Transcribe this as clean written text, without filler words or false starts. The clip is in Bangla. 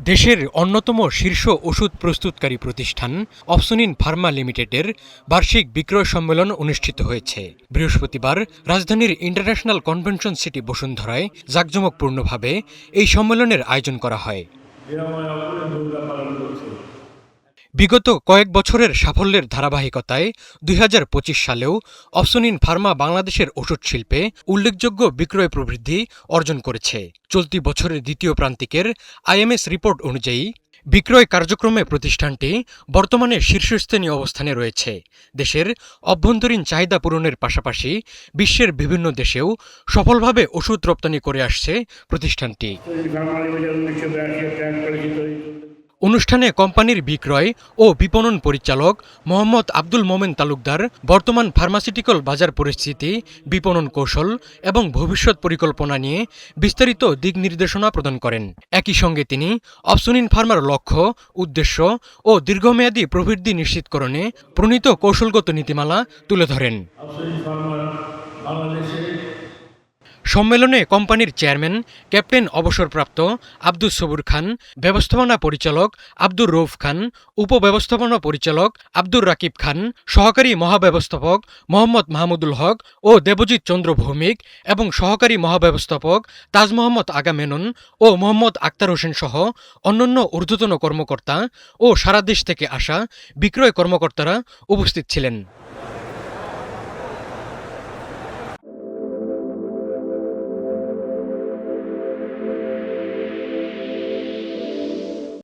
দেশের অন্যতম শীর্ষ ওষুধ প্রস্তুতকারী প্রতিষ্ঠান অপসনিন ফার্মা লিমিটেডের বার্ষিক বিক্রয় সম্মেলন অনুষ্ঠিত হয়েছে বৃহস্পতিবার রাজধানীর ইন্টারন্যাশনাল কনভেনশন সিটি বসুন্ধরায় জাঁকজমকপূর্ণভাবে এই সম্মেলনের আয়োজন করা হয়। বিগত কয়েক বছরের সাফল্যের ধারাবাহিকতায় ২০২৫ সালেও অপসনিন ফার্মা বাংলাদেশের ওষুধ শিল্পে উল্লেখযোগ্য বিক্রয় প্রবৃদ্ধি অর্জন করেছে। চলতি বছরের দ্বিতীয় প্রান্তিকের আইএমএস রিপোর্ট অনুযায়ী বিক্রয় কার্যক্রমে প্রতিষ্ঠানটি বর্তমানে শীর্ষস্থানীয় অবস্থানে রয়েছে। দেশের অভ্যন্তরীণ চাহিদা পূরণের পাশাপাশি বিশ্বের বিভিন্ন দেশেও সফলভাবে ওষুধ রপ্তানি করে আসছে প্রতিষ্ঠানটি। অনুষ্ঠানে কোম্পানির বিক্রয় ও বিপণন পরিচালক মোহাম্মদ আব্দুল মোমেন তালুকদার বর্তমান ফার্মাসিউটিক্যাল বাজার পরিস্থিতি, বিপণন কৌশল এবং ভবিষ্যৎ পরিকল্পনা নিয়ে বিস্তারিত দিক নির্দেশনা প্রদান করেন। একই সঙ্গে তিনি অপসনিন ফার্মার লক্ষ্য, উদ্দেশ্য ও দীর্ঘমেয়াদী প্রবৃদ্ধি নিশ্চিতকরণে প্রণীত কৌশলগত নীতিমালা তুলে ধরেন। সম্মেলনে কোম্পানির চেয়ারম্যান ক্যাপ্টেন অবসরপ্রাপ্ত আব্দুস সবুর খান, ব্যবস্থাপনা পরিচালক আব্দুর রউফ খান, উপব্যবস্থাপনা পরিচালক আব্দুর রাকিব খান, সহকারী মহাব্যবস্থাপক মোহাম্মদ মাহমুদুল হক ও দেবজিৎ চন্দ্র ভৌমিক এবং সহকারী মহাব্যবস্থাপক তাজ মোহাম্মদ আগা মেনন ও মোহাম্মদ আক্তার হোসেন সহ অন্যান্য ঊর্ধ্বতন কর্মকর্তা ও সারা দেশ থেকে আসা বিক্রয় কর্মকর্তারা উপস্থিত ছিলেন।